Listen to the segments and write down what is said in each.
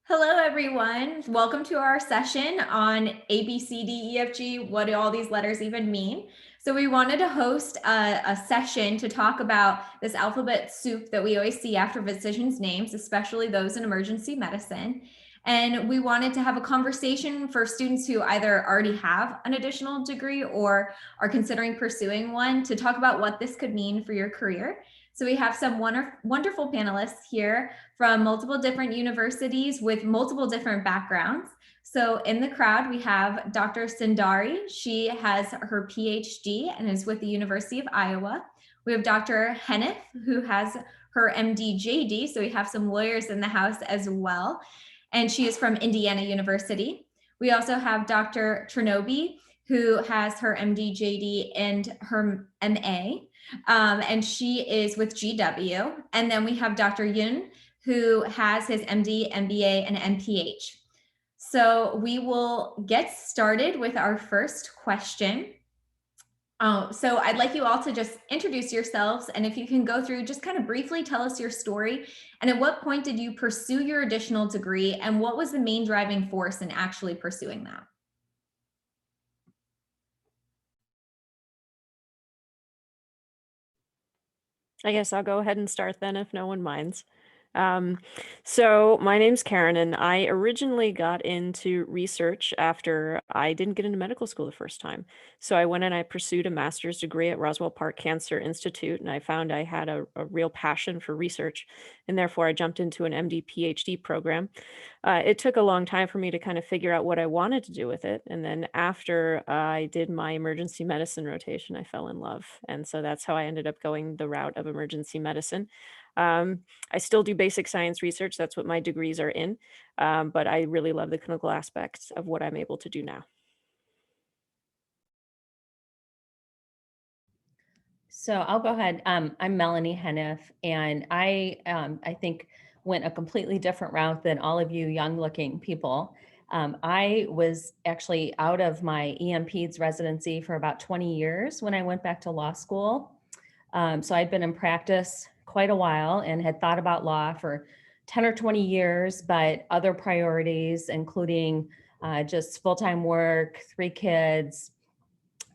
Hello, everyone. Welcome to our session on ABCDEFG. What do all these letters even mean? So we wanted to host a session to talk about this alphabet soup that we always see after physicians' names, especially those in emergency medicine. And we wanted to have a conversation for students who either already have an additional degree or are considering pursuing one to talk about what this could mean for your career. So we have some wonderful panelists here from multiple different universities with multiple different backgrounds. So in the crowd, we have Dr. Sundari. She has her PhD and is with the University of Iowa. We have Dr. Henneth, who has her MD JD. So we have some lawyers in the house as well. And she is from Indiana University. We also have Dr. Trinobi, who has her MD JD and her MA. And she is with GW. And then we have Dr. Yun, who has his MD, MBA, and MPH. So we will get started with our first question. So I'd like you all to just introduce yourselves, and if you can go through, just kind of briefly tell us your story, and at what point did you pursue your additional degree, and what was the main driving force in actually pursuing that? I guess I'll go ahead and start then if no one minds. So my name's Karen, and I originally got into research after I didn't get into medical school the first time. So I went and I pursued a master's degree at Roswell Park Cancer Institute, and I found I had a real passion for research, and therefore I jumped into an MD PhD program. It took a long time for me to kind of figure out what I wanted to do with it, and then after I did my emergency medicine rotation, I fell in love, and so that's how I ended up going the route of emergency medicine. I still do basic science research. That's what my degrees are in. But I really love the clinical aspects of what I'm able to do now. So I'll go ahead. I'm Melanie Henneth, and I think went a completely different route than all of you young-looking people. I was actually out of my EMPEDS residency for about 20 years when I went back to law school. So I'd been in practice quite a while and had thought about law for 10 or 20 years, but other priorities, including just full-time work, 3 kids,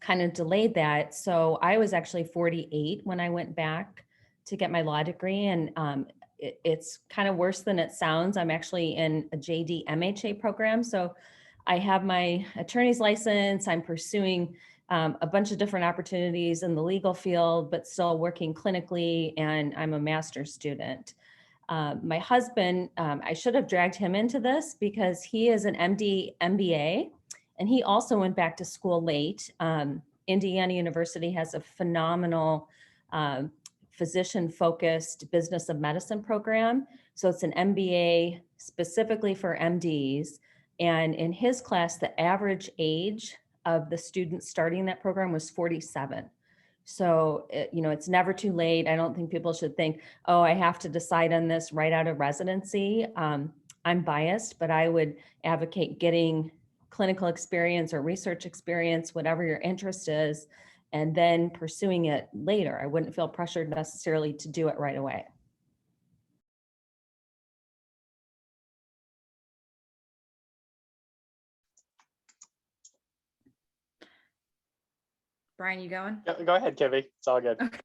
kind of delayed that. So I was actually 48 when I went back to get my law degree. And it's kind of worse than it sounds. I'm actually in a JD MHA program. So I have my attorney's license. I'm pursuing a bunch of different opportunities in the legal field, but still working clinically, and I'm a master's student. My husband, I should have dragged him into this because he is an MD MBA, and he also went back to school late. Indiana University has a phenomenal physician-focused business of medicine program. So it's an MBA specifically for MDs. And in his class, the average age of the students starting that program was 47. So, it's never too late. I don't think people should think, oh, I have to decide on this right out of residency. I'm biased, but I would advocate getting clinical experience or research experience, whatever your interest is, and then pursuing it later. I wouldn't feel pressured necessarily to do it right away. Brian, you going? Go ahead, Kivy. It's all good. Okay.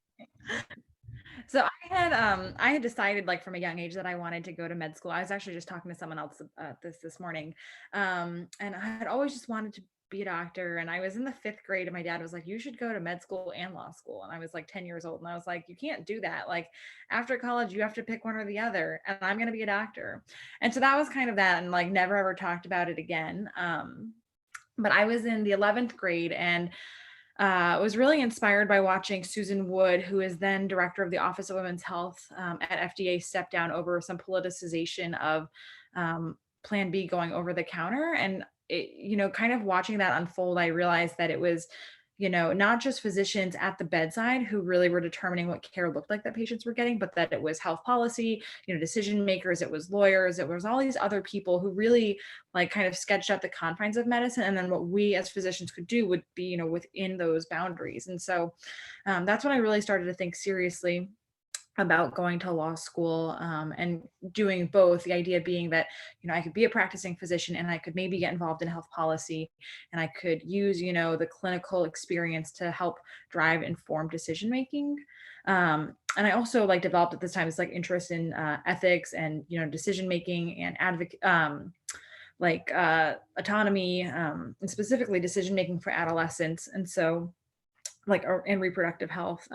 So I had decided like from a young age that I wanted to go to med school. I was actually just talking to someone else this morning. And I had always just wanted to be a doctor. And I was in the 5th grade and my dad was like, you should go to med school and law school. And I was like 10 years old. And I was like, you can't do that. Like after college, you have to pick one or the other. And I'm going to be a doctor. And so that was kind of that, and like never ever talked about it again. But I was in the 11th grade and was really inspired by watching Susan Wood, who is then director of the Office of Women's Health at FDA, step down over some politicization of Plan B going over the counter. And it, kind of watching that unfold, I realized that it was, not just physicians at the bedside who really were determining what care looked like that patients were getting, but that it was health policy, decision makers, it was lawyers, it was all these other people who really like kind of sketched out the confines of medicine. And then what we as physicians could do would be, within those boundaries. And so that's when I really started to think seriously about going to law school and doing both. The idea being that, I could be a practicing physician and I could maybe get involved in health policy, and I could use, the clinical experience to help drive informed decision making. And I also developed at this time this interest in ethics and, decision making and advocate, autonomy, and specifically decision making for adolescents. And so in reproductive health.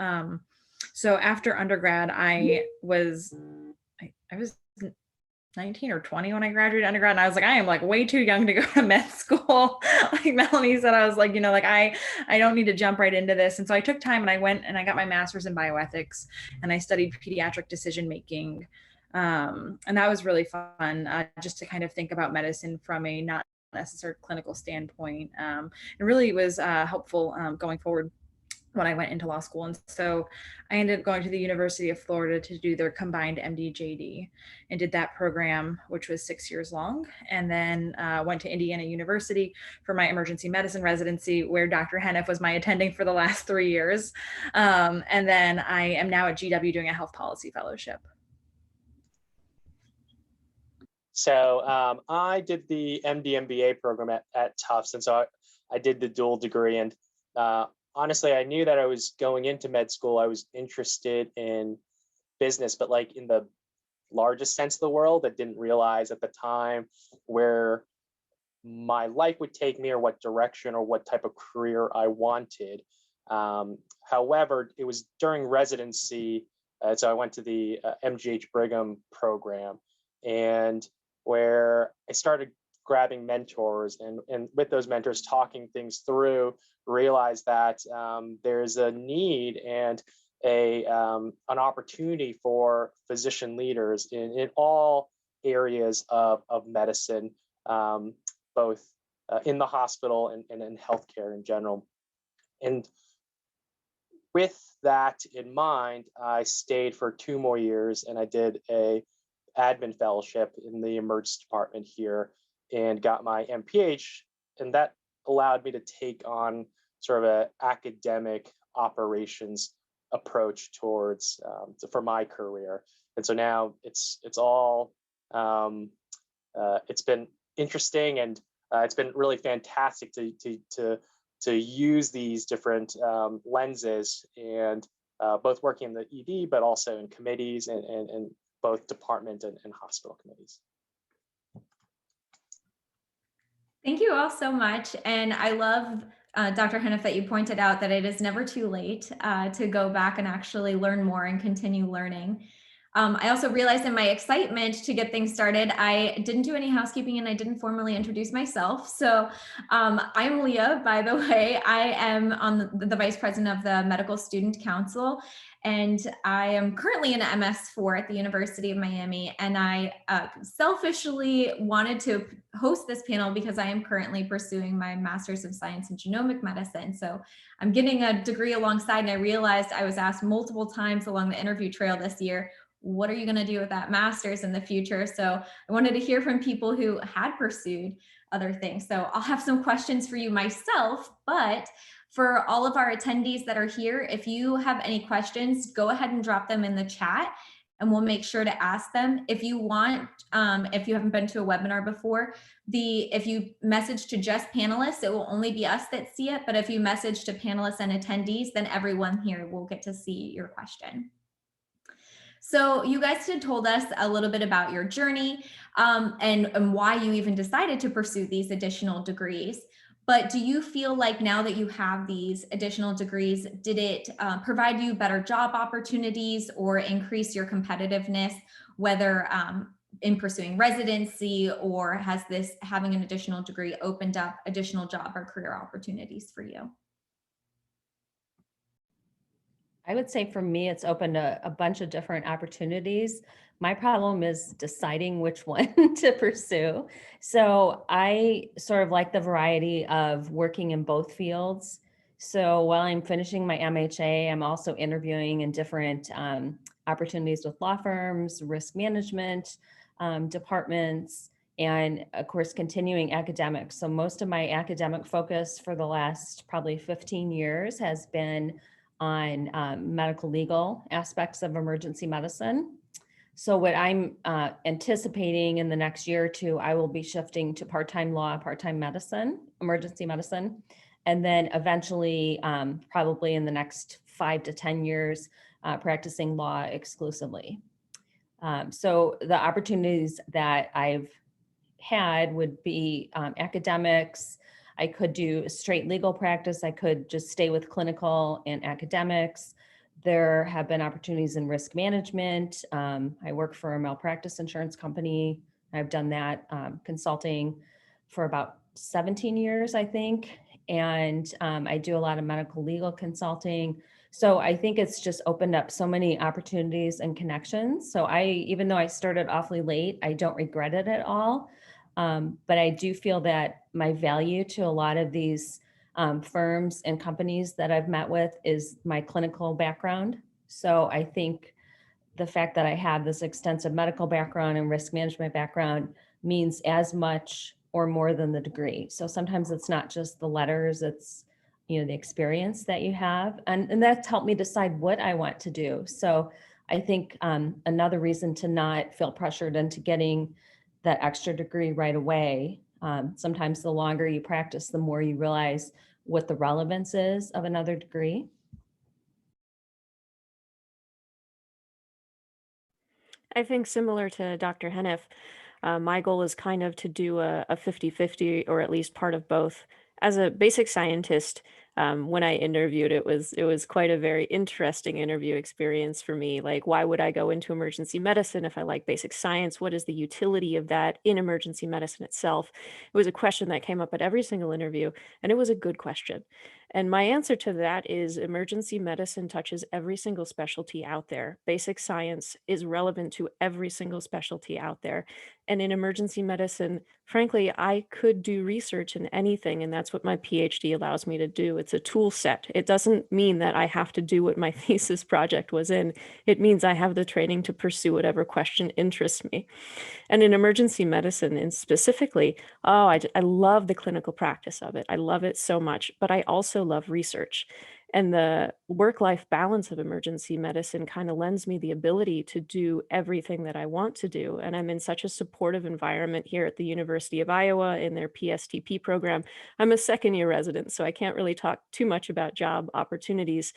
So after undergrad, I was 19 or 20 when I graduated undergrad, and I was like, I am way too young to go to med school. Like Melanie said, I was like, I don't need to jump right into this. And so I took time and I went and I got my master's in bioethics, and I studied pediatric decision making. And that was really fun, just to kind of think about medicine from a not necessary clinical standpoint. It really was helpful going forward when I went into law school. And so I ended up going to the University of Florida to do their combined MD-JD, and did that program, which was 6 years long. And then went to Indiana University for my emergency medicine residency, where Dr. Hennef was my attending for the last 3 years. And then I am now at GW doing a health policy fellowship. So I did the MD MBA program at Tufts. And so I did the dual degree. And honestly, I knew that I was going into med school. I was interested in business, but in the largest sense of the world, I didn't realize at the time where my life would take me, or what direction or what type of career I wanted. However, it was during residency. So I went to the MGH Brigham program, and where I started grabbing mentors, and with those mentors talking things through, realized that there's a need and an opportunity for physician leaders in all areas of medicine, both in the hospital and in healthcare in general. And with that in mind, I stayed for 2 more years, and I did a admin fellowship in the emergency department here, and got my MPH, and that allowed me to take on sort of an academic operations approach towards for my career. And so now it's all it's been interesting, and it's been really fantastic to use these different lenses, and both working in the ED, but also in committees and both department and hospital committees. Thank you all so much. And I love, Dr. Hennef, that you pointed out that it is never too late to go back and actually learn more and continue learning. I also realized in my excitement to get things started, I didn't do any housekeeping and I didn't formally introduce myself. So I'm Leah, by the way. I am on the Vice President of the Medical Student Council, and I am currently in MS4 at the University of Miami. And I selfishly wanted to host this panel because I am currently pursuing my Master's of Science in Genomic Medicine. So I'm getting a degree alongside, and I realized I was asked multiple times along the interview trail this year, what are you going to do with that master's in the future? So I wanted to hear from people who had pursued other things. So I'll have some questions for you myself, but for all of our attendees that are here, if you have any questions, go ahead and drop them in the chat and we'll make sure to ask them. If you want, if you haven't been to a webinar before, if you message to just panelists, it will only be us that see it. But if you message to panelists and attendees, then everyone here will get to see your question. So you guys had told us a little bit about your journey and why you even decided to pursue these additional degrees. But do you feel like now that you have these additional degrees, did it provide you better job opportunities or increase your competitiveness, whether in pursuing residency, or has this having an additional degree opened up additional job or career opportunities for you? I would say for me, it's opened a bunch of different opportunities. My problem is deciding which one to pursue. So I sort of like the variety of working in both fields. So while I'm finishing my MHA, I'm also interviewing in different opportunities with law firms, risk management departments, and of course, continuing academics. So most of my academic focus for the last probably 15 years has been on medical legal aspects of emergency medicine. So what I'm anticipating in the next year or two, I will be shifting to part-time law, part-time medicine, emergency medicine, and then eventually, probably in the next 5 to 10 years, practicing law exclusively. So the opportunities that I've had would be academics. I could do straight legal practice. I could just stay with clinical and academics. There have been opportunities in risk management. I work for a malpractice insurance company. I've done that consulting for about 17 years, I think. And I do a lot of medical legal consulting. So I think it's just opened up so many opportunities and connections. So even though I started awfully late, I don't regret it at all. But I do feel that my value to a lot of these firms and companies that I've met with is my clinical background. So I think the fact that I have this extensive medical background and risk management background means as much or more than the degree. So sometimes it's not just the letters, it's the experience that you have. And that's helped me decide what I want to do. So I think another reason to not feel pressured into getting that extra degree right away. Sometimes the longer you practice, the more you realize what the relevance is of another degree. I think similar to Dr. Heniff, my goal is kind of to do a 50-50 or at least part of both. As a basic scientist, when I interviewed, it was quite a very interesting interview experience for me. Like, why would I go into emergency medicine if I like basic science? What is the utility of that in emergency medicine itself? It was a question that came up at every single interview, and it was a good question. And my answer to that is emergency medicine touches every single specialty out there. Basic science is relevant to every single specialty out there. And in emergency medicine, frankly, I could do research in anything, and that's what my PhD allows me to do. It's a tool set. It doesn't mean that I have to do what my thesis project was in. It means I have the training to pursue whatever question interests me. And in emergency medicine, and specifically, I love the clinical practice of it. I love it so much, but I also love research. And the work-life balance of emergency medicine kind of lends me the ability to do everything that I want to do. And I'm in such a supportive environment here at the University of Iowa in their PSTP program. I'm a second-year resident, so I can't really talk too much about job opportunities.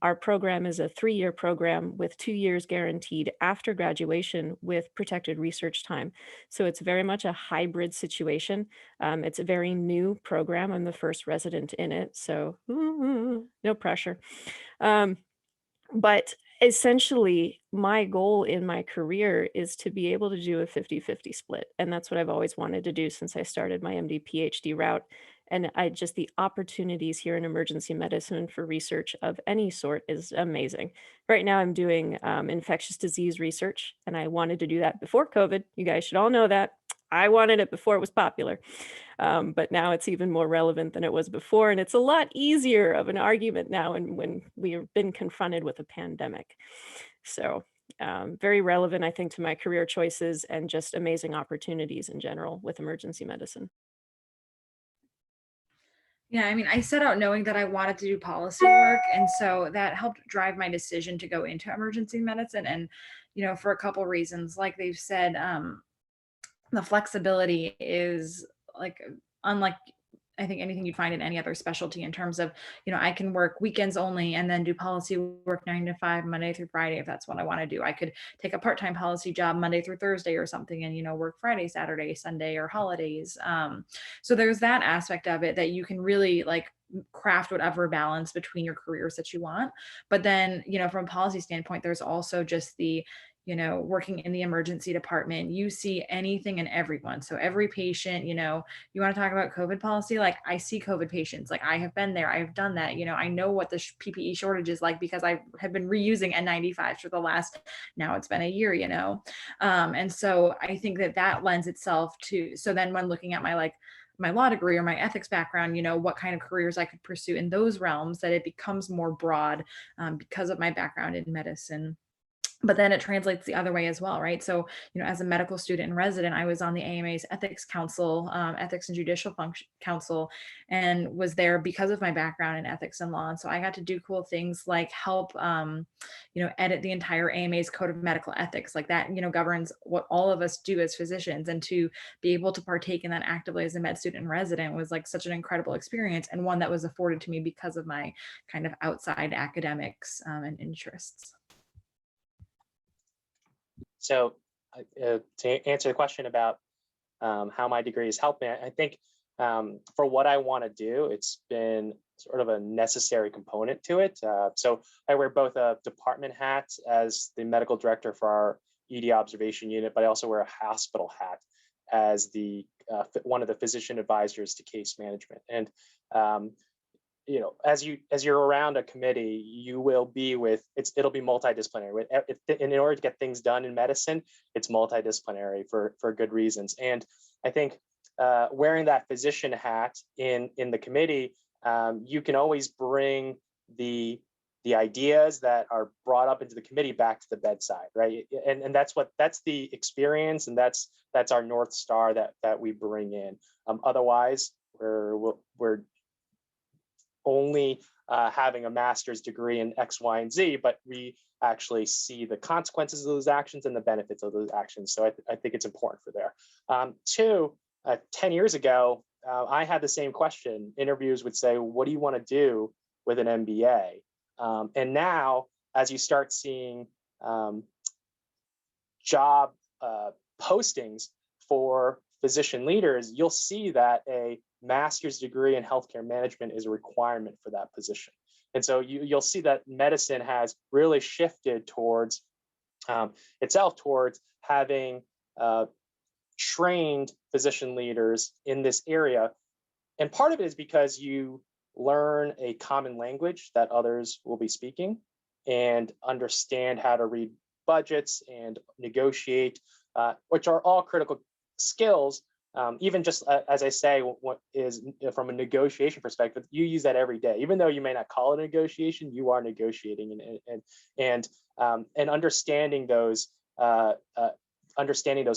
Our program is a 3-year program with 2 years guaranteed after graduation with protected research time. So it's very much a hybrid situation. It's a very new program. I'm the first resident in it, so no pressure. But essentially, my goal in my career is to be able to do a 50-50 split. And that's what I've always wanted to do since I started my MD PhD route. And the opportunities here in emergency medicine for research of any sort is amazing. Right now I'm doing infectious disease research, and I wanted to do that before COVID. You guys should all know that. I wanted it before it was popular. But now it's even more relevant than it was before. And it's a lot easier of an argument now when we've been confronted with a pandemic. So very relevant, I think, to my career choices and just amazing opportunities in general with emergency medicine. Yeah, I mean, I set out knowing that I wanted to do policy work. And so that helped drive my decision to go into emergency medicine. And, for a couple reasons, like they've said, the flexibility is like unlike I think anything you'd find in any other specialty in terms of, I can work weekends only and then do policy work 9 to 5, Monday through Friday, if that's what I want to do. I could take a part-time policy job Monday through Thursday or something and, work Friday, Saturday, Sunday, or holidays. So there's that aspect of it that you can really craft whatever balance between your careers that you want. But then, from a policy standpoint, there's also just the working in the emergency department, you see anything and everyone. So every patient, you want to talk about COVID policy, I see COVID patients, I have been there, I've done that, I know what the PPE shortage is like because I have been reusing N95s for the last, now it's been a year, and so I think that lends itself to, so then when looking at my law degree or my ethics background, what kind of careers I could pursue in those realms, that it becomes more broad because of my background in medicine. but then it translates the other way as well, right? So, as a medical student and resident, I was on the AMA's Ethics Council, Ethics and Judicial Council, and was there because of my background in ethics and law. And so I got to do cool things like help, edit the entire AMA's Code of Medical Ethics, like that, governs what all of us do as physicians. And to be able to partake in that actively as a med student and resident was like such an incredible experience, and one that was afforded to me because of my kind of outside academics and interests. So to answer the question about how my degree has helped me, I think for what I want to do, it's been sort of a necessary component to it. So I wear both a department hat as the medical director for our ED observation unit, but I also wear a hospital hat as the one of the physician advisors to case management. And as you're around a committee, you will be it'll be multidisciplinary. In order to get things done in medicine, it's multidisciplinary for good reasons. And I think wearing that physician hat in the committee, you can always bring the ideas that are brought up into the committee back to the bedside, right? And that's the experience, and that's our North Star that we bring in. Otherwise, we're only having a master's degree in X, Y, and Z, but we actually see the consequences of those actions and the benefits of those actions. So I think it's important for there. 10 years ago, I had the same question. Interviews would say, what do you want to do with an MBA? And now, as you start seeing job postings for physician leaders, you'll see that a master's degree in healthcare management is a requirement for that position. And so you'll see that medicine has really shifted towards having trained physician leaders in this area. And part of it is because you learn a common language that others will be speaking and understand how to read budgets and negotiate, which are all critical skills. Even just as I say, what is from a negotiation perspective, you use that every day. Even though you may not call it a negotiation, you are negotiating, and understanding those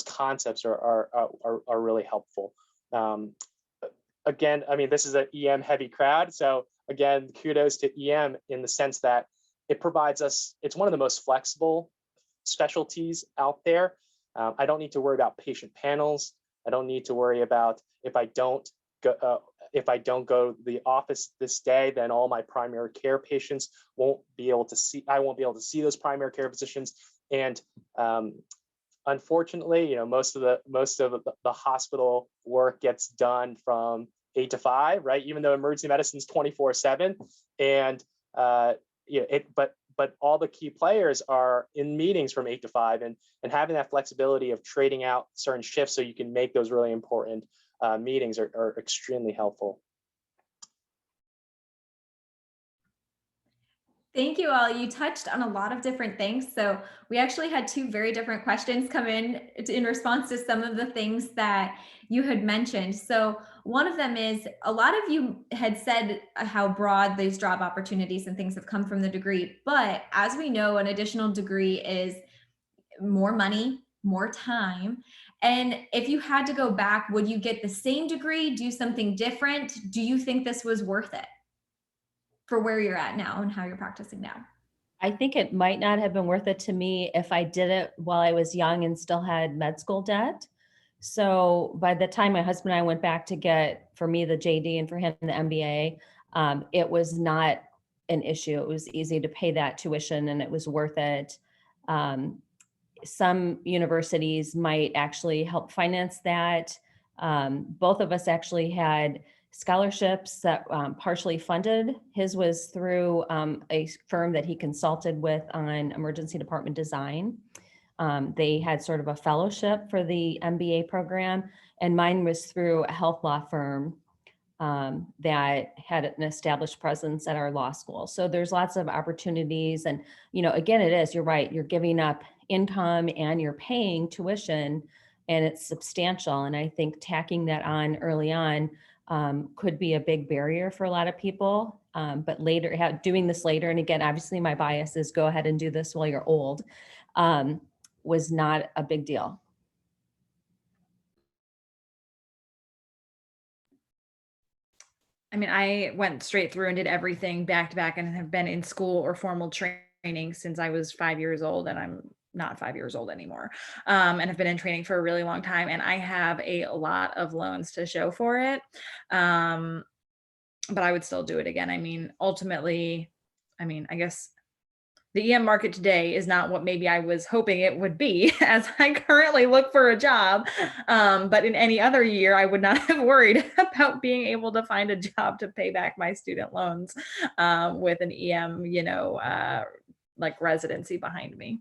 concepts are really helpful. Again, I mean, this is an EM heavy crowd, so again, kudos to EM in the sense that it provides us. It's one of the most flexible specialties out there. I don't need to worry about patient panels. I don't need to worry about if I don't go to the office this day, then all my primary care patients won't be able to see. I won't be able to see those primary care physicians. And unfortunately, most of the hospital work gets done from 8 to 5, right? Even though emergency medicine is 24/7, and but all the key players are in meetings from 8 to 5, and having that flexibility of trading out certain shifts so you can make those really important meetings are extremely helpful. Thank you all. You touched on a lot of different things. So we actually had 2 very different questions come in response to some of the things that you had mentioned. So one of them is, a lot of you had said how broad these job opportunities and things have come from the degree. But as we know, an additional degree is more money, more time. And if you had to go back, would you get the same degree, do something different? Do you think this was worth it for where you're at now and how you're practicing now? I think it might not have been worth it to me if I did it while I was young and still had med school debt. So by the time my husband and I went back to get, for me, the JD and for him, the MBA, it was not an issue. It was easy to pay that tuition and it was worth it. Some universities might actually help finance that. Both of us actually had scholarships that partially funded. His was through a firm that he consulted with on emergency department design. They had sort of a fellowship for the MBA program, and mine was through a health law firm that had an established presence at our law school. So there's lots of opportunities. And, again, you're right, you're giving up income and you're paying tuition, and it's substantial. And I think tacking that on early on could be a big barrier for a lot of people. But later, doing this later, and again, obviously my bias is go ahead and do this while you're old. was not a big deal. I mean, I went straight through and did everything back to back and have been in school or formal training since I was 5 years old, and I'm not 5 years old anymore, and have been in training for a really long time. And I have a lot of loans to show for it. But I would still do it again. I mean, ultimately, I guess the EM market today is not what maybe I was hoping it would be as I currently look for a job. But in any other year, I would not have worried about being able to find a job to pay back my student loans with an EM, like residency behind me.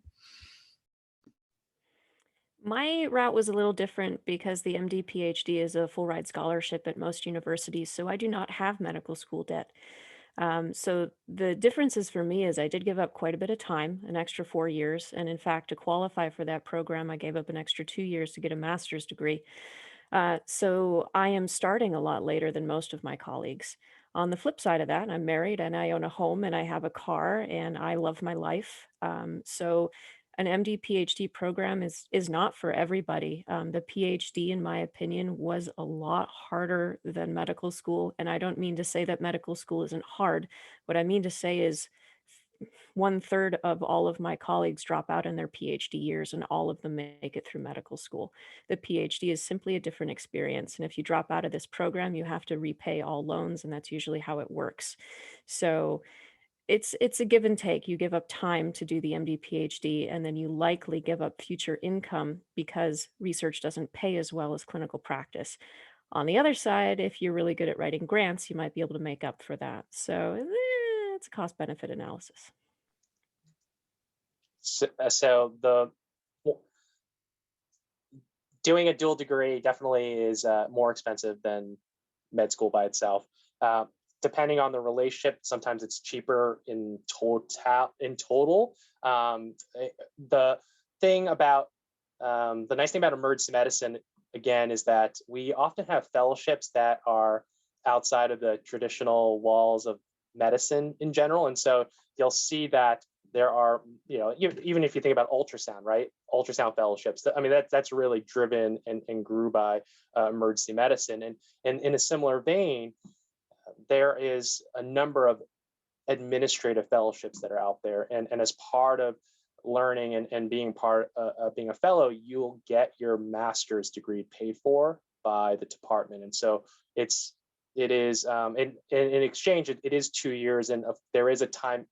My route was a little different because the MD PhD is a full ride scholarship at most universities, so I do not have medical school debt. So the differences for me is I did give up quite a bit of time, an extra 4 years. And in fact, to qualify for that program, I gave up an extra 2 years to get a master's degree. So I am starting a lot later than most of my colleagues. On the flip side of that, I'm married and I own a home and I have a car and I love my life. So an MD PhD program is not for everybody. The PhD, in my opinion, was a lot harder than medical school. And I don't mean to say that medical school isn't hard. What I mean to say is 1/3 of all of my colleagues drop out in their PhD years and all of them make it through medical school. The PhD is simply a different experience. And if you drop out of this program, you have to repay all loans, and that's usually how it works. So it's a give and take. You give up time to do the MD PhD, and then you likely give up future income because research doesn't pay as well as clinical practice. On the other side, if you're really good at writing grants, you might be able to make up for that. So it's a cost benefit analysis. So doing a dual degree definitely is more expensive than med school by itself. Depending on the relationship, sometimes it's cheaper in total. The nice thing about emergency medicine, again, is that we often have fellowships that are outside of the traditional walls of medicine in general. And so you'll see that there are, even if you think about ultrasound, right? Ultrasound fellowships. I mean, that's really driven and grew by emergency medicine. And in a similar vein, there is a number of administrative fellowships that are out there. And as part of learning and being being a fellow, you'll get your master's degree paid for by the department. And so it is in exchange, it is 2 years, and there is a time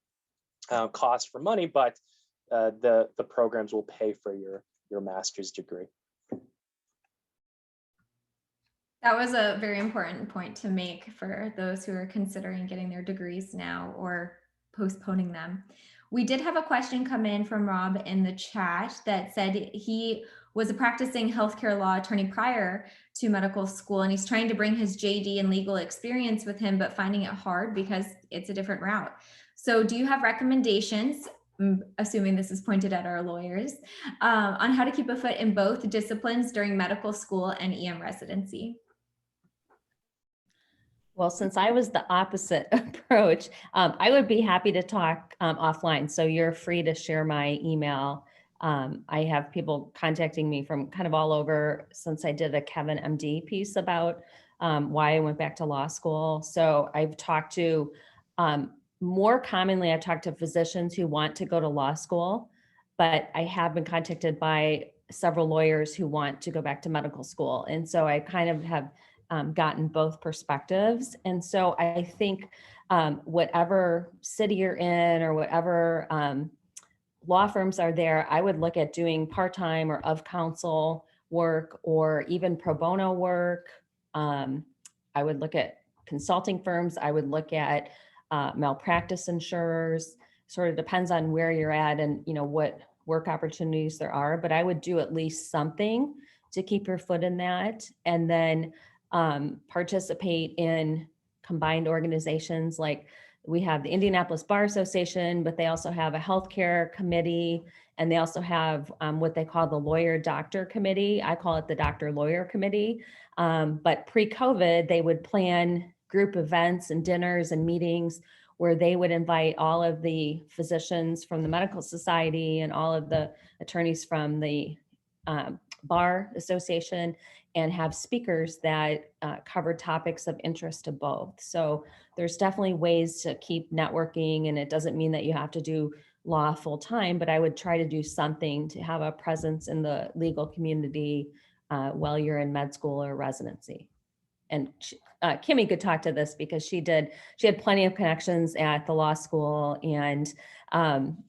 cost for money, but the programs will pay for your master's degree. That was a very important point to make for those who are considering getting their degrees now or postponing them. We did have a question come in from Rob in the chat that said he was a practicing healthcare law attorney prior to medical school, and he's trying to bring his JD and legal experience with him, but finding it hard because it's a different route. So do you have recommendations, assuming this is pointed at our lawyers, on how to keep a foot in both disciplines during medical school and EM residency? Well, since I was the opposite approach, I would be happy to talk offline. So you're free to share my email. I have people contacting me from kind of all over since I did a Kevin MD piece about why I went back to law school. So I've talked to, more commonly, I've talked to physicians who want to go to law school, but I have been contacted by several lawyers who want to go back to medical school. And so I kind of have gotten both perspectives. And so I think whatever city you're in or whatever law firms are there, I would look at doing part-time or of counsel work or even pro bono work. I would look at consulting firms. I would look at malpractice insurers. Sort of depends on where you're at and what work opportunities there are, but I would do at least something to keep your foot in that. And then participate in combined organizations. Like we have the Indianapolis Bar Association, but they also have a healthcare committee, and they also have what they call the lawyer doctor committee. I call it the doctor lawyer committee. But pre-COVID, they would plan group events and dinners and meetings where they would invite all of the physicians from the medical society and all of the attorneys from the bar association, and have speakers that cover topics of interest to both. So there's definitely ways to keep networking, and it doesn't mean that you have to do law full time, but I would try to do something to have a presence in the legal community while you're in med school or residency. And Kimmy could talk to this because she had plenty of connections at the law school and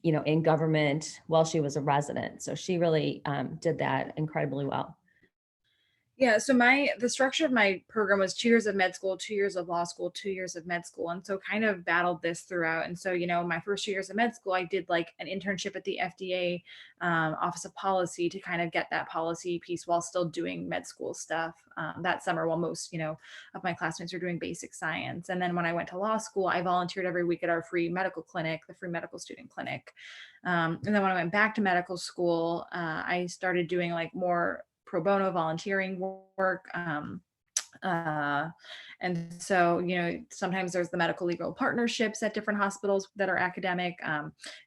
in government while she was a resident. So she really did that incredibly well. Yeah, so the structure of my program was 2 years of med school, 2 years of law school, 2 years of med school. And so kind of battled this throughout. And so, my first 2 years of med school, I did like an internship at the FDA Office of Policy to kind of get that policy piece while still doing med school stuff that summer, while most, of my classmates were doing basic science. And then when I went to law school, I volunteered every week at our free medical clinic, the free medical student clinic. And then when I went back to medical school, I started doing like more pro bono volunteering work. And so, sometimes there's the medical legal partnerships at different hospitals that are academic.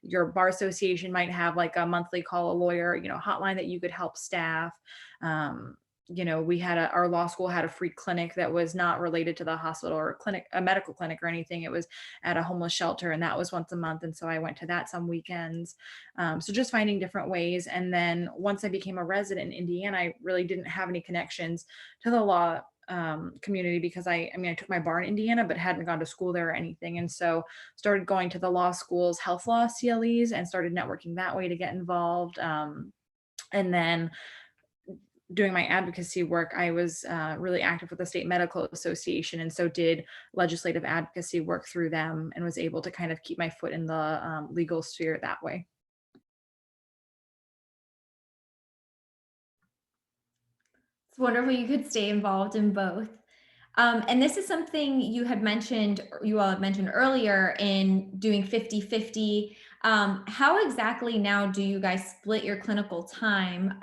Your bar association might have like a monthly call a lawyer, hotline that you could help staff. We had our law school had a free clinic that was not related to the hospital or a medical clinic or anything. It was at a homeless shelter, and that was once a month. And so I went to that some weekends. So just finding different ways. And then once I became a resident in Indiana, I really didn't have any connections to the law community because I took my bar in Indiana, but hadn't gone to school there or anything. And so started going to the law school's health law CLEs and started networking that way to get involved. And then doing my advocacy work, I was really active with the State Medical Association, and so did legislative advocacy work through them, and was able to kind of keep my foot in the legal sphere that way. It's wonderful you could stay involved in both. And this is something you all had mentioned earlier in doing 50-50. How exactly now do you guys split your clinical time?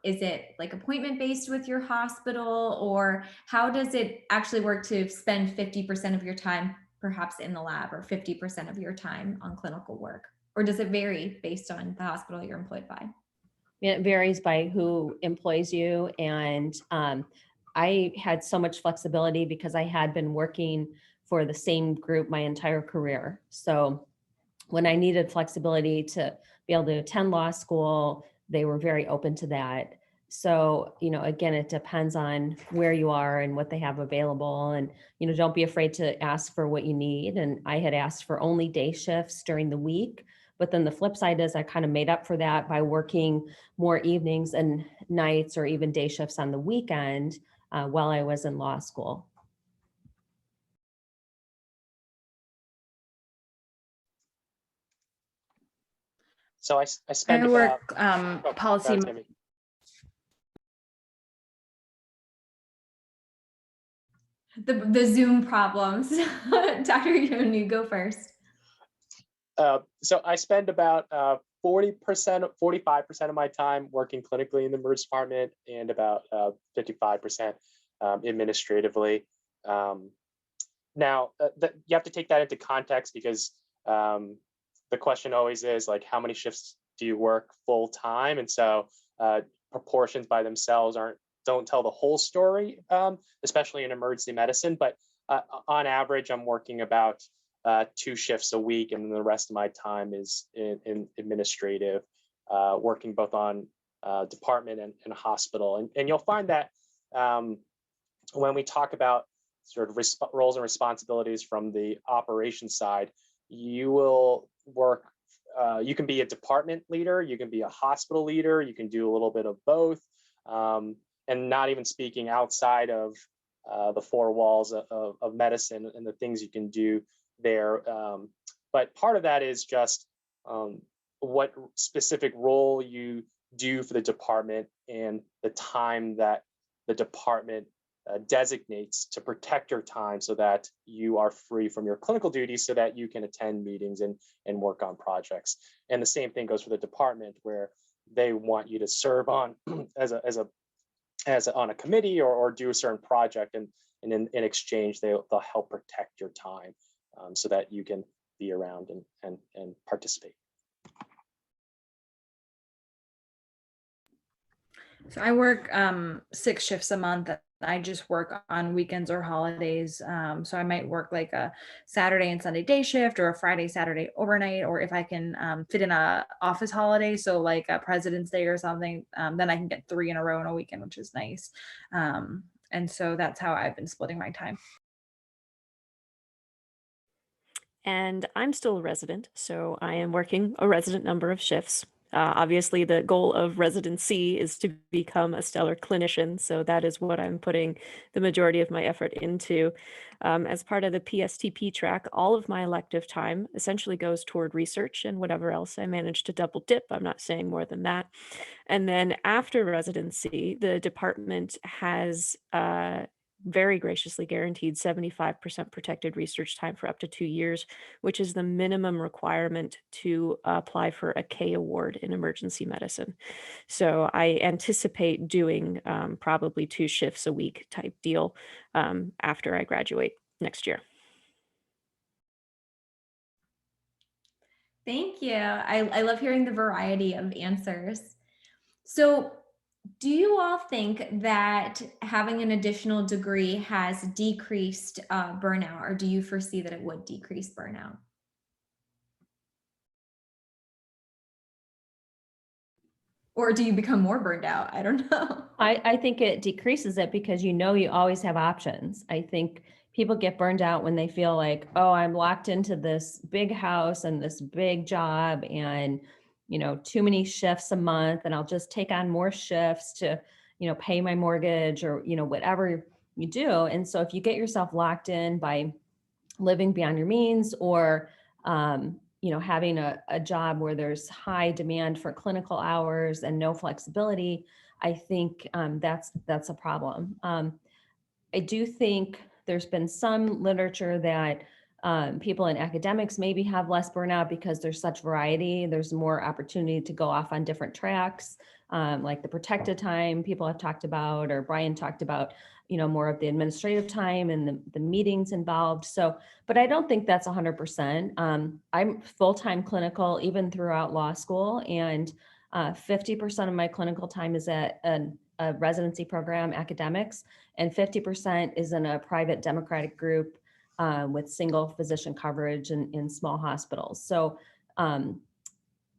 Is it like appointment based with your hospital, or how does it actually work to spend 50% of your time perhaps in the lab or 50% of your time on clinical work? Or does it vary based on the hospital you're employed by? It varies by who employs you. And I had so much flexibility because I had been working for the same group my entire career. So when I needed flexibility to be able to attend law school, they were very open to that. So, again, it depends on where you are and what they have available. And, don't be afraid to ask for what you need. And I had asked for only day shifts during the week. But then the flip side is I kind of made up for that by working more evenings and nights or even day shifts on the weekend while I was in law school. So I spend I work about, policy. The Zoom problems. Dr. Yoon, you go first. So I spend about 40%, 45% of my time working clinically in the emergency department, and about 55% administratively. Now, you have to take that into context because the question always is like, how many shifts do you work full time? And so proportions by themselves don't tell the whole story, especially in emergency medicine. But on average, I'm working about 2 shifts a week, and then the rest of my time is in administrative, working both on department and hospital. And you'll find that when we talk about sort of roles and responsibilities from the operations side, you will work, you can be a department leader, you can be a hospital leader, you can do a little bit of both, and not even speaking outside of the 4 walls of medicine and the things you can do there. But part of that is just what specific role you do for the department and the time that the department designates to protect your time so that you are free from your clinical duties so that you can attend meetings and work on projects. And the same thing goes for the department, where they want you to serve on on a committee or do a certain project, and in exchange they'll help protect your time so that you can be around and participate. So I work 6 shifts a month. I just work on weekends or holidays. So I might work like a Saturday and Sunday day shift, or a Friday, Saturday overnight, or if I can fit in a office holiday, so like a President's Day or something, then I can get 3 in a row in a weekend, which is nice. And so that's how I've been splitting my time. And I'm still a resident, so I am working a resident number of shifts. Obviously, the goal of residency is to become a stellar clinician, so that is what I'm putting the majority of my effort into. As part of the PSTP track, all of my elective time essentially goes toward research and whatever else I manage to double dip. I'm not saying more than that. And then after residency, the department has very graciously guaranteed 75% protected research time for up to 2 years, which is the minimum requirement to apply for a K award in emergency medicine. So I anticipate doing probably 2 shifts a week type deal after I graduate next year. Thank you. I love hearing the variety of answers. So, do you all think that having an additional degree has decreased burnout, or do you foresee that it would decrease burnout? Or do you become more burned out? I don't know. I think it decreases it because you always have options. I think people get burned out when they feel like, oh, I'm locked into this big house and this big job and, too many shifts a month, and I'll just take on more shifts to, pay my mortgage or, whatever you do. And so if you get yourself locked in by living beyond your means, or having a job where there's high demand for clinical hours and no flexibility, I think that's a problem. I do think there's been some literature that people in academics maybe have less burnout because there's such variety. There's more opportunity to go off on different tracks, like the protected time people have talked about, or Brian talked about, more of the administrative time and the meetings involved. So, but I don't think that's 100%. I'm full-time clinical even throughout law school, and 50% of my clinical time is at a residency program, academics, and 50% is in a private democratic group with single physician coverage in small hospitals. So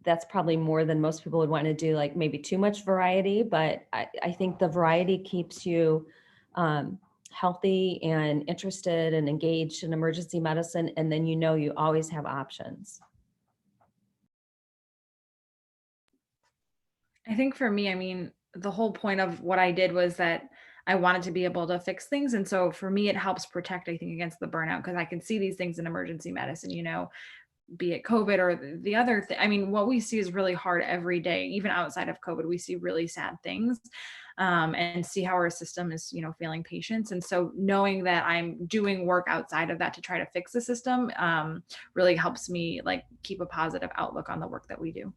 that's probably more than most people would want to do, like maybe too much variety, but I think the variety keeps you healthy and interested and engaged in emergency medicine. And then, you always have options. I think for me, I mean, the whole point of what I did was that I wanted to be able to fix things. And so for me, it helps protect, I think, against the burnout, because I can see these things in emergency medicine, be it COVID or the other thing. I mean, what we see is really hard every day. Even outside of COVID, we see really sad things, and see how our system is, failing patients. And so knowing that I'm doing work outside of that to try to fix the system really helps me like keep a positive outlook on the work that we do.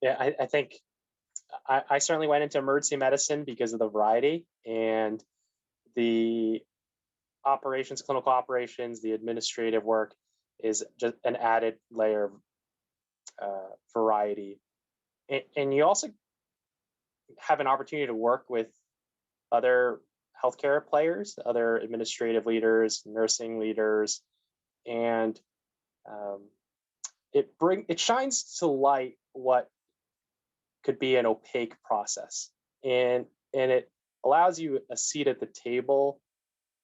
Yeah, I think I certainly went into emergency medicine because of the variety and the operations, clinical operations, the administrative work is just an added layer of variety. And you also have an opportunity to work with other healthcare players, other administrative leaders, nursing leaders, and it shines to light what could be an opaque process, and it allows you a seat at the table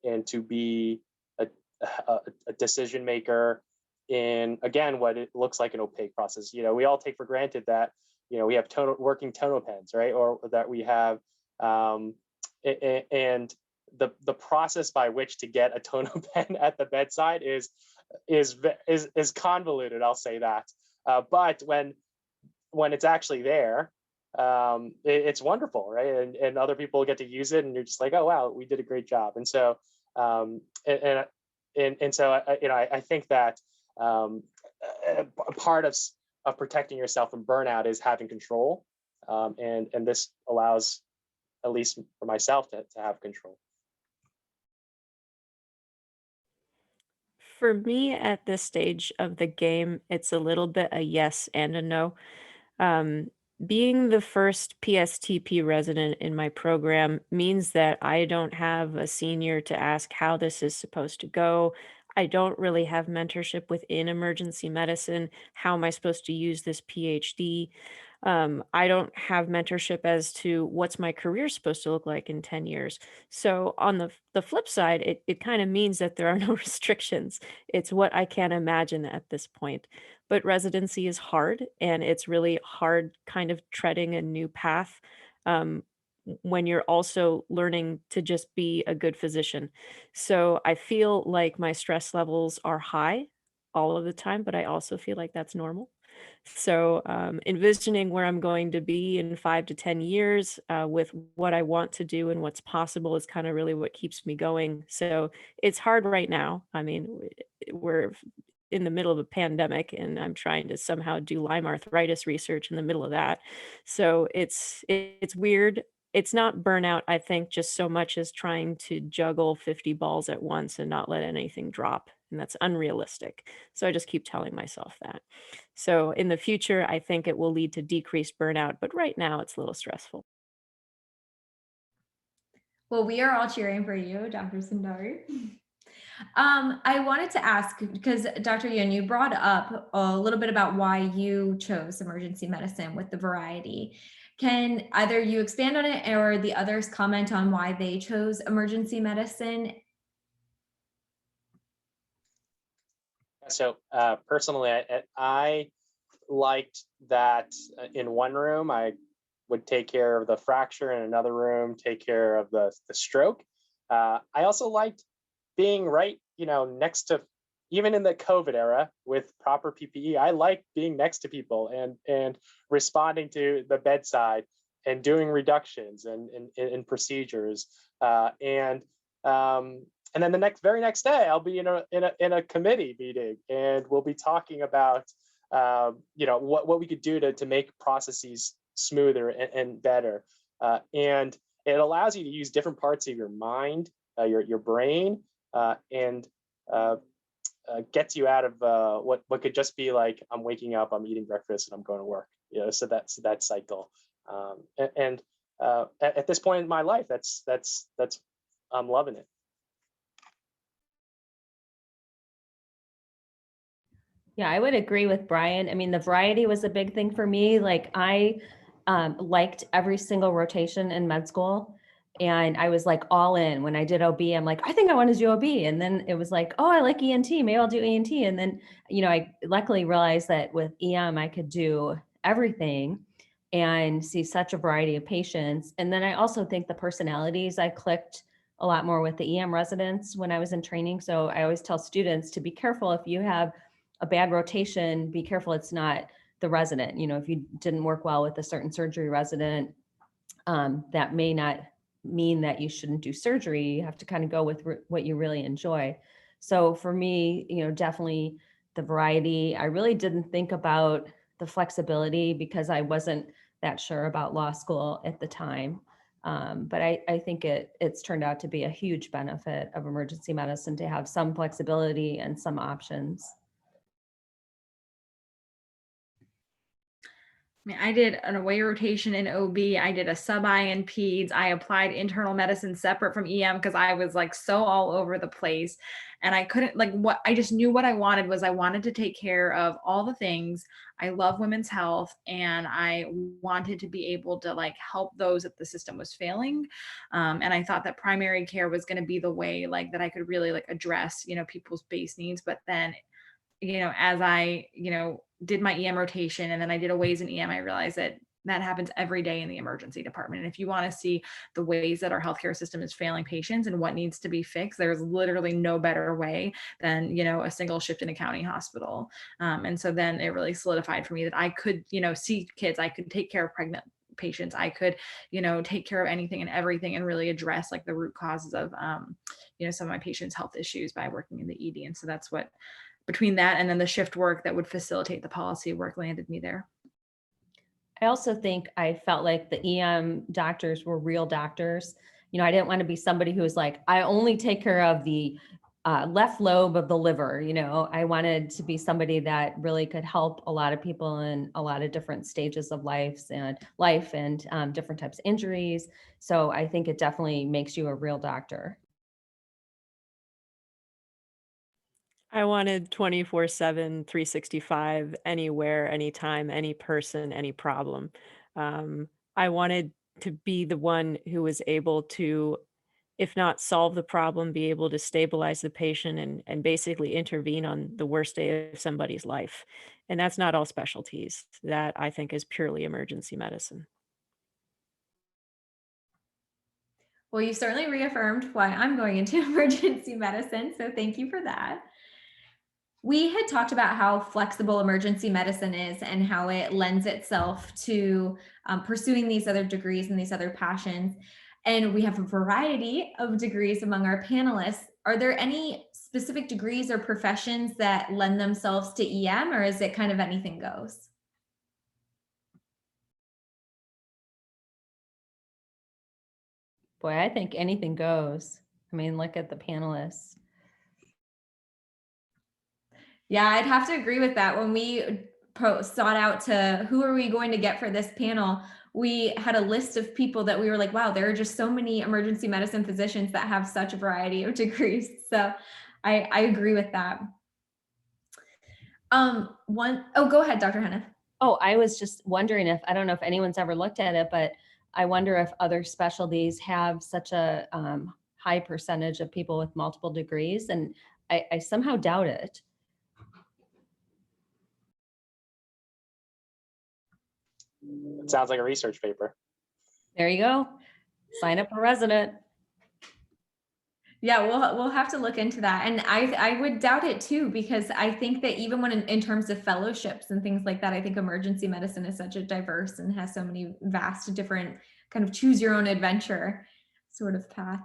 and to be a decision maker in, again, what it looks like an opaque process. We all take for granted that we have working tono pens, right, or that we have and the process by which to get a tono pen at the bedside is convoluted, I'll say that, but when it's actually there, it's wonderful, right? And other people get to use it, and you're just like, oh wow, we did a great job. And so so I think that a part of protecting yourself from burnout is having control, and this allows at least for myself, to have control. For me at this stage of the game, it's a little bit a yes and a no. Um, Being the first PSTP resident in my program means that I don't have a senior to ask how this is supposed to go. I don't really have mentorship within emergency medicine. How am I supposed to use this PhD? I don't have mentorship as to what's my career supposed to look like in 10 years. So on the flip side, it kind of means that there are no restrictions. It's what I can imagine at this point. But residency is hard, and it's really hard kind of treading a new path, when you're also learning to just be a good physician. So I feel like my stress levels are high all of the time, but I also feel like that's normal. So, envisioning where I'm going to be in 5 to 10 years, with what I want to do and what's possible is kind of really what keeps me going. So it's hard right now. I mean, we're in the middle of a pandemic, and I'm trying to somehow do Lyme arthritis research in the middle of that. So it's weird. It's not burnout, I think, just so much as trying to juggle 50 balls at once and not let anything drop. And that's unrealistic. So I just keep telling myself that. So in the future, I think it will lead to decreased burnout, but right now it's a little stressful. Well, we are all cheering for you, Dr. Sundari. I wanted to ask, because Dr. Yun, you brought up a little bit about why you chose emergency medicine with the variety. Can either you expand on it or the others comment on why they chose emergency medicine? So personally, I liked that in one room I would take care of the fracture, in another room take care of the stroke. I also liked being right, next to, even in the COVID era with proper PPE, I like being next to people and responding to the bedside and doing reductions and procedures. And then the very next day, I'll be in a committee meeting, and we'll be talking about what we could do to make processes smoother and better. And it allows you to use different parts of your mind, your brain, and gets you out of what could just be like, I'm waking up, I'm eating breakfast, and I'm going to work. So that's that cycle. And at this point in my life, that's I'm loving it. Yeah, I would agree with Brian. I mean, the variety was a big thing for me. Like I liked every single rotation in med school. And I was like all in. When I did OB, I'm like, I think I want to do OB. And then it was like, oh, I like ENT. Maybe I'll do ENT. And then, I luckily realized that with EM, I could do everything and see such a variety of patients. And then I also think the personalities, I clicked a lot more with the EM residents when I was in training. So I always tell students to be careful if you have a bad rotation, be careful it's not the resident. If you didn't work well with a certain surgery resident, that may not mean that you shouldn't do surgery. You have to kind of go with what you really enjoy. So for me, definitely the variety. I really didn't think about the flexibility because I wasn't that sure about law school at the time. But I think it's turned out to be a huge benefit of emergency medicine to have some flexibility and some options. I did an away rotation in OB. I did a sub-I in peds. I applied internal medicine separate from EM because I was like so all over the place. And I couldn't I just knew what I wanted was I wanted to take care of all the things. I love women's health, and I wanted to be able to help those that the system was failing. And I thought that primary care was going to be the way that I could really address, people's base needs. But then as I, did my EM rotation and then I did a ways in EM, I realized that happens every day in the emergency department. And if you want to see the ways that our healthcare system is failing patients and what needs to be fixed, there's literally no better way than, a single shift in a county hospital. And so then it really solidified for me that I could, see kids, I could take care of pregnant patients, I could, take care of anything and everything and really address the root causes of, some of my patients' health issues by working in the ED. And so that's what, between that and then the shift work that would facilitate the policy work, landed me there. I also think I felt like the EM doctors were real doctors. I didn't want to be somebody who was like, I only take care of the left lobe of the liver. I wanted to be somebody that really could help a lot of people in a lot of different stages of life and different types of injuries. So I think it definitely makes you a real doctor. I wanted 24/7, 365, anywhere, anytime, any person, any problem. I wanted to be the one who was able to, if not solve the problem, be able to stabilize the patient and basically intervene on the worst day of somebody's life. And that's not all specialties. That I think is purely emergency medicine. Well, you certainly reaffirmed why I'm going into emergency medicine. So thank you for that. We had talked about how flexible emergency medicine is and how it lends itself to pursuing these other degrees and these other passions. And we have a variety of degrees among our panelists. Are there any specific degrees or professions that lend themselves to EM, or is it kind of anything goes? Boy, I think anything goes. I mean, look at the panelists. Yeah, I'd have to agree with that. When we sought out to who are we going to get for this panel, we had a list of people that we were like, wow, there are just so many emergency medicine physicians that have such a variety of degrees. So I agree with that. Go ahead, Dr. Henneth. Oh, I was just wondering I don't know if anyone's ever looked at it, but I wonder if other specialties have such a high percentage of people with multiple degrees. And I somehow doubt it. It sounds like a research paper. There you go. Sign up a resident. Yeah, we'll have to look into that. And I would doubt it too, because I think that even when in terms of fellowships and things like that, I think emergency medicine is such a diverse and has so many vast different kind of choose your own adventure sort of path.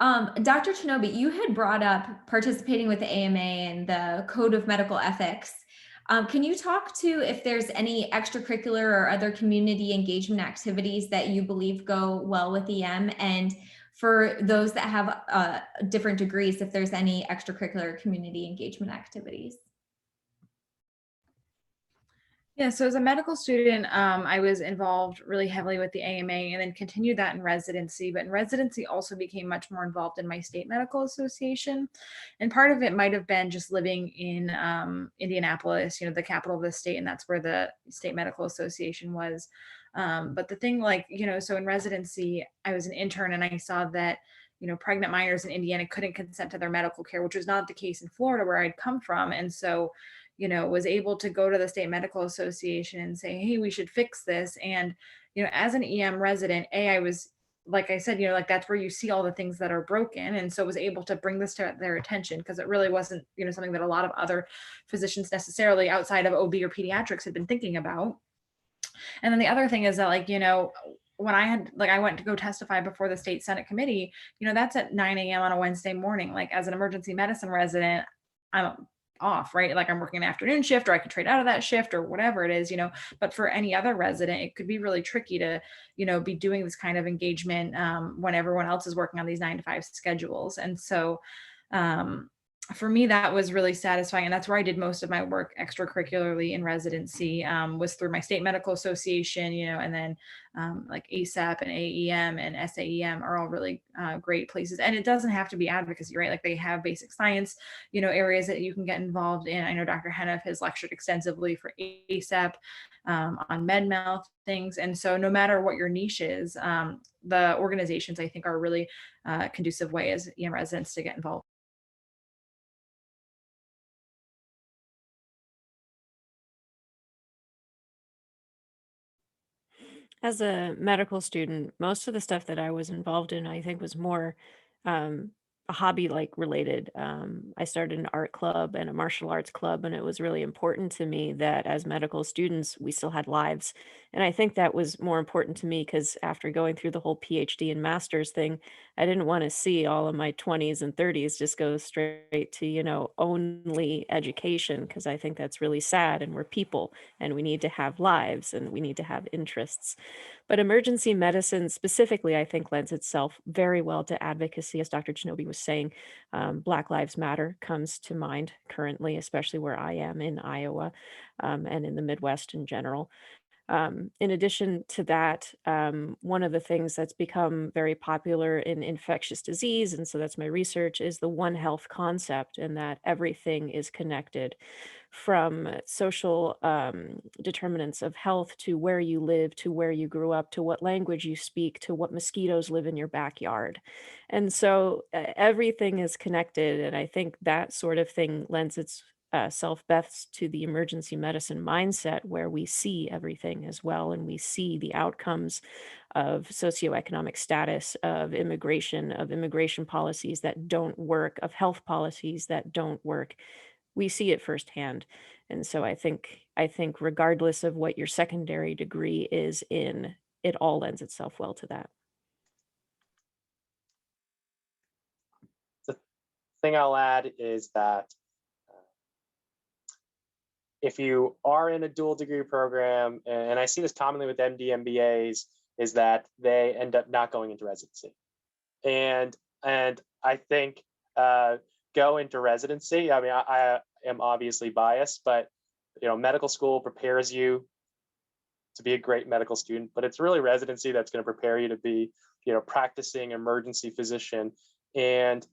Dr. Chinobi, you had brought up participating with the AMA and the Code of Medical Ethics. Can you talk to if there's any extracurricular or other community engagement activities that you believe go well with EM? And for those that have different degrees, if there's any extracurricular community engagement activities? Yeah, so as a medical student, I was involved really heavily with the AMA and then continued that in residency. But in residency, also became much more involved in my state medical association. And part of it might have been just living in Indianapolis, the capital of the state, and that's where the state medical association was. But the thing, so in residency, I was an intern and I saw that pregnant minors in Indiana couldn't consent to their medical care, which was not the case in Florida where I'd come from. And so was able to go to the state medical association and say, hey, we should fix this. And, as an EM resident, I was, like I said, that's where you see all the things that are broken. And so was able to bring this to their attention because it really wasn't, something that a lot of other physicians necessarily outside of OB or pediatrics had been thinking about. And then the other thing is that, when I went to go testify before the state Senate committee, that's at 9 a.m. on a Wednesday morning. Like as an emergency medicine resident, I'm off, right? Like I'm working an afternoon shift or I could trade out of that shift or whatever it is, but for any other resident, it could be really tricky to, be doing this kind of engagement when everyone else is working on these 9 to 5 schedules. And so, for me, that was really satisfying. And that's where I did most of my work extracurricularly in residency, was through my state medical association, and then like ASAP and AEM and SAEM are all really great places. And it doesn't have to be advocacy, right? Like they have basic science, areas that you can get involved in. I know Dr. Henneth has lectured extensively for ASAP on med mal things. And so no matter what your niche is, the organizations I think are a really conducive way as EM residents to get involved. As a medical student, most of the stuff that I was involved in, I think, was more a hobby like related. I started an art club and a martial arts club, and it was really important to me that as medical students, we still had lives. And I think that was more important to me because after going through the whole PhD and master's thing, I didn't want to see all of my 20s and 30s just go straight to, only education, because I think that's really sad, and we're people and we need to have lives and we need to have interests. But emergency medicine specifically, I think, lends itself very well to advocacy. As Dr. Chinobi was saying, Black Lives Matter comes to mind currently, especially where I am in Iowa, and in the Midwest in general. In addition to that, one of the things that's become very popular in infectious disease, and so that's my research, is the One Health concept, and that everything is connected, from social determinants of health to where you live, to where you grew up, to what language you speak, to what mosquitoes live in your backyard. And so everything is connected. And I think that sort of thing lends its self best to the emergency medicine mindset, where we see everything as well, and we see the outcomes of socioeconomic status, of immigration policies that don't work, of health policies that don't work. We see it firsthand. And so I think regardless of what your secondary degree is in, it all lends itself well to that. The thing I'll add is that if you are in a dual degree program, and I see this commonly with MD MBAs, is that they end up not going into residency. And I think go into residency. I mean, I am obviously biased, but medical school prepares you to be a great medical student, but it's really residency that's going to prepare you to be, practicing emergency physician, and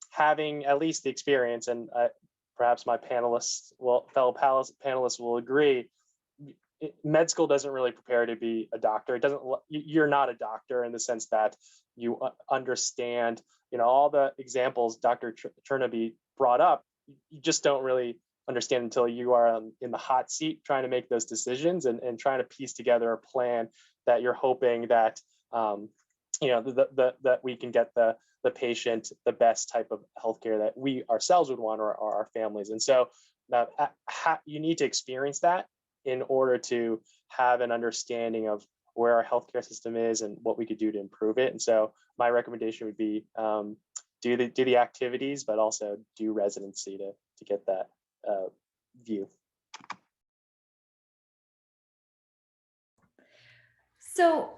having at least the experience. And perhaps my fellow panelists will agree. Med school doesn't really prepare you to be a doctor. It doesn't. You're not a doctor in the sense that you understand, all the examples Dr. Chernoby brought up. You just don't really understand until you are in the hot seat trying to make those decisions, and trying to piece together a plan that you're hoping that that we can get the patient the best type of healthcare that we ourselves would want, or our families. And so you need to experience that in order to have an understanding of where our healthcare system is and what we could do to improve it. And so my recommendation would be do the activities, but also do residency to get that view. So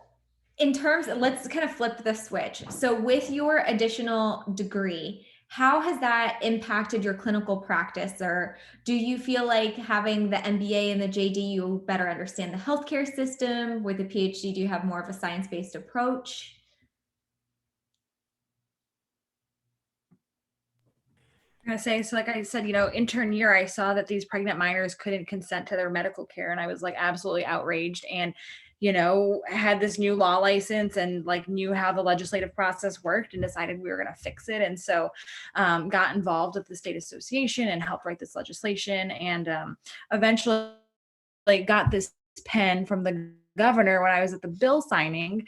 let's kind of flip the switch. So with your additional degree, how has that impacted your clinical practice? Or do you feel like having the MBA and the JD, you better understand the healthcare system? With the PhD, do you have more of a science-based approach? I'm gonna say, so like I said, intern year, I saw that these pregnant minors couldn't consent to their medical care, and I was like absolutely outraged, and had this new law license, and like knew how the legislative process worked, and decided we were going to fix it. And so got involved with the state association and helped write this legislation, and eventually got this pen from the governor when I was at the bill signing,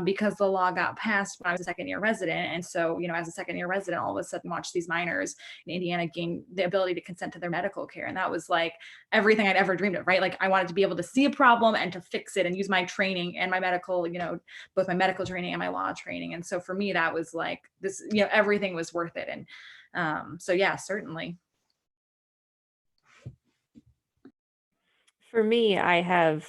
because the law got passed when I was a second year resident. And so, as a second year resident, all of a sudden watch these minors in Indiana gain the ability to consent to their medical care. And that was like everything I'd ever dreamed of, right? Like I wanted to be able to see a problem and to fix it and use my training and my medical, both my medical training and my law training. And so for me, that was like this, everything was worth it. And so yeah, certainly. For me, I have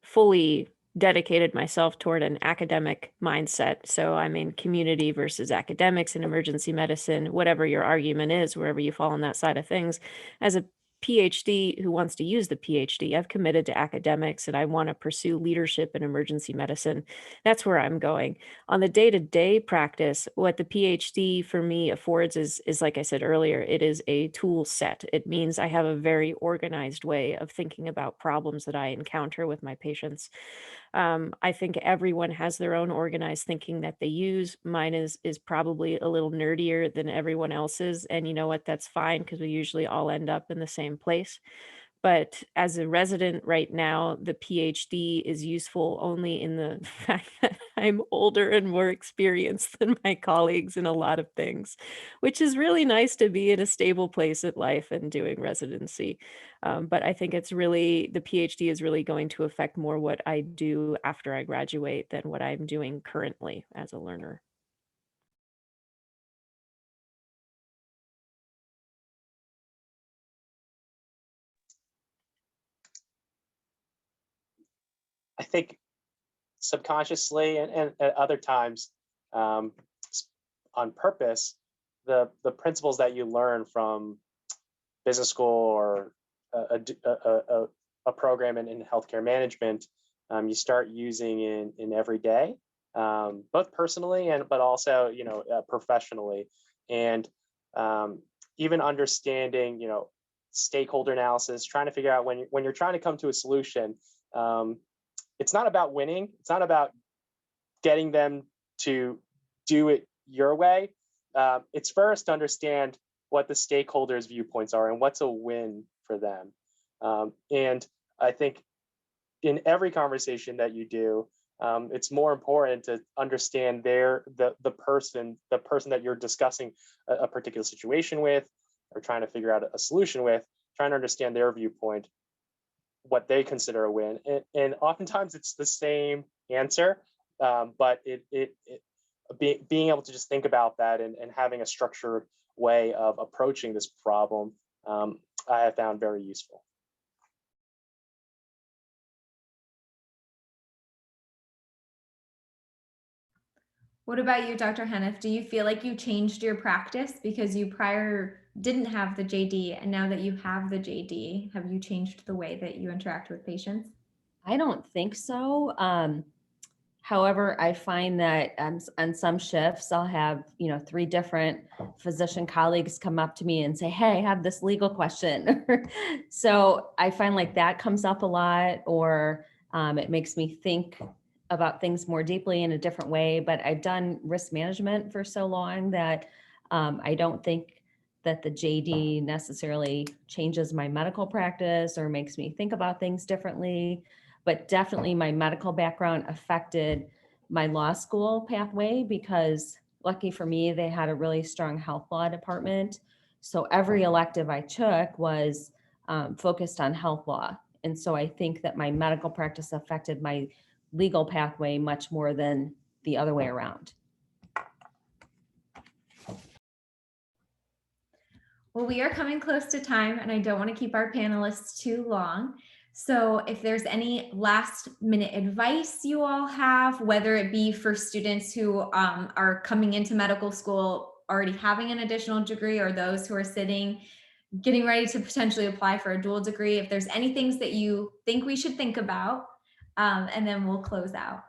fully dedicated myself toward an academic mindset. So I'm in community versus academics in emergency medicine, whatever your argument is, wherever you fall on that side of things. As a PhD who wants to use the PhD, I've committed to academics, and I want to pursue leadership in emergency medicine. That's where I'm going. On the day-to-day practice, what the PhD for me affords is like I said earlier, it is a tool set. It means I have a very organized way of thinking about problems that I encounter with my patients. I think everyone has their own organized thinking that they use. Mine is probably a little nerdier than everyone else's. And you know what? That's fine, because we usually all end up in the same place. But as a resident right now, the PhD is useful only in the fact that I'm older and more experienced than my colleagues in a lot of things, which is really nice to be in a stable place at life and doing residency. But I think it's really, the PhD is really going to affect more what I do after I graduate than what I'm doing currently as a learner. I think subconsciously and at other times, um, on purpose, the principles that you learn from business school or a program in healthcare management, you start using in every day, both personally and but also professionally, and even understanding stakeholder analysis, trying to figure out when you're trying to come to a solution. It's not about winning. It's not about getting them to do it your way. It's first to understand what the stakeholders' viewpoints are and what's a win for them. And I think in every conversation that you do, it's more important to understand the person that you're discussing a particular situation with, or trying to figure out a solution with, trying to understand their viewpoint, what they consider a win, and oftentimes it's the same answer, but being able to just think about that and having a structured way of approaching this problem, I have found very useful. What about you, Dr. Henneth? Do you feel like you changed your practice because you prior didn't have the JD, and now that you have the JD, have you changed the way that you interact with patients? I don't think so. However, I find that on some shifts, I'll have, 3 different physician colleagues come up to me and say, "Hey, I have this legal question." So I find like that comes up a lot, or it makes me think about things more deeply in a different way. But I've done risk management for so long that I don't think that the JD necessarily changes my medical practice or makes me think about things differently. But definitely my medical background affected my law school pathway, because lucky for me, they had a really strong health law department. So every elective I took was focused on health law. And so I think that my medical practice affected my legal pathway much more than the other way around. Well, we are coming close to time, and I don't want to keep our panelists too long. So if there's any last minute advice you all have, whether it be for students who are coming into medical school already having an additional degree, or those who are getting ready to potentially apply for a dual degree, if there's any things that you think we should think about, and then we'll close out.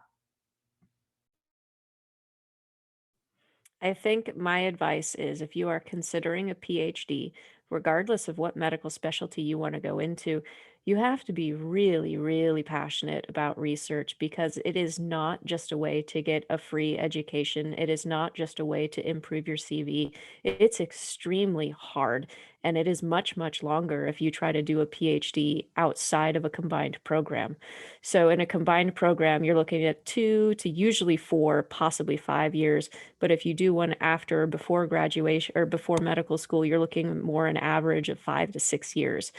I think my advice is, if you are considering a PhD, regardless of what medical specialty you want to go into, you have to be really, really passionate about research, because it is not just a way to get a free education. It is not just a way to improve your CV. It's extremely hard, and it is much, much longer if you try to do a PhD outside of a combined program. So in a combined program, you're looking at 2 to usually 4, possibly 5 years. But if you do one after or before graduation or before medical school, you're looking more an average of 5 to 6 years.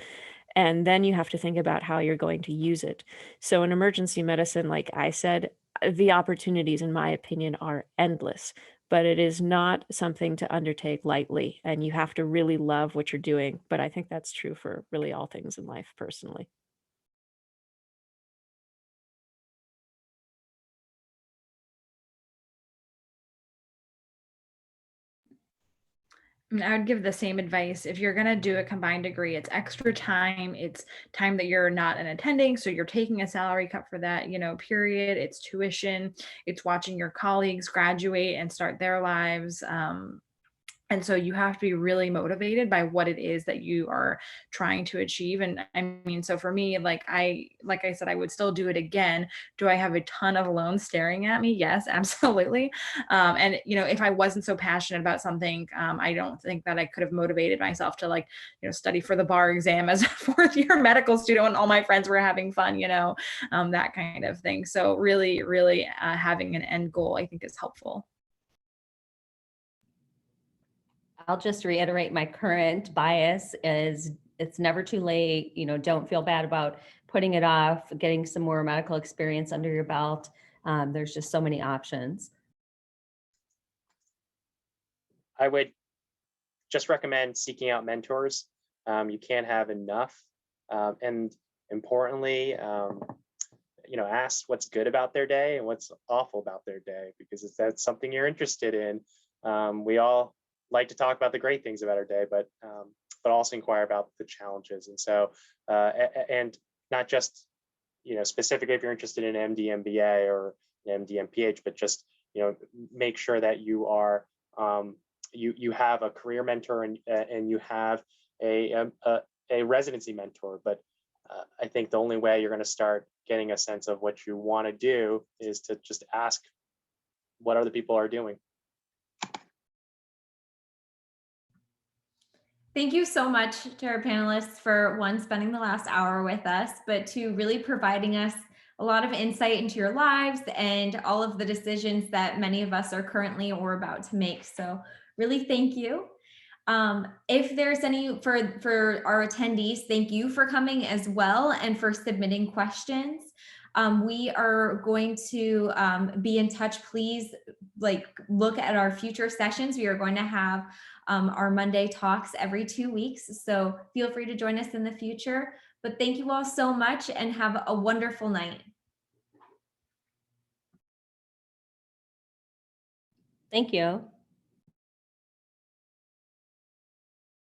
And then you have to think about how you're going to use it. So in emergency medicine, like I said, the opportunities, in my opinion, are endless, but it is not something to undertake lightly. And you have to really love what you're doing. But I think that's true for really all things in life, personally. I would give the same advice. If you're going to do a combined degree, it's extra time. It's time that you're not attending. So you're taking a salary cut for that, period. It's tuition. It's watching your colleagues graduate and start their lives. And so you have to be really motivated by what it is that you are trying to achieve. And I mean, so for me, like I said, I would still do it again. Do I have a ton of loans staring at me? Yes, absolutely. And if I wasn't so passionate about something, I don't think that I could have motivated myself to study for the bar exam as a fourth year medical student when all my friends were having fun, that kind of thing. So really, really having an end goal, I think, is helpful. I'll just reiterate my current bias is it's never too late. Don't feel bad about putting it off, getting some more medical experience under your belt. There's just so many options. I would just recommend seeking out mentors. You can't have enough. And importantly, ask what's good about their day and what's awful about their day, because if that's something you're interested in, we all like to talk about the great things about our day, but also inquire about the challenges. And so, and not just, specifically if you're interested in MD, MBA or MD, MPH, but just, make sure that you are, you have a career mentor and you have a residency mentor. But I think the only way you're going to start getting a sense of what you want to do is to just ask what other people are doing. Thank you so much to our panelists for spending the last hour with us, but to really providing us a lot of insight into your lives and all of the decisions that many of us are currently or about to make. So really thank you. If there's any for our attendees, thank you for coming as well and for submitting questions. We are going to be in touch. Please look at our future sessions. We are going to have our Monday talks every 2 weeks. So feel free to join us in the future. But thank you all so much and have a wonderful night. Thank you.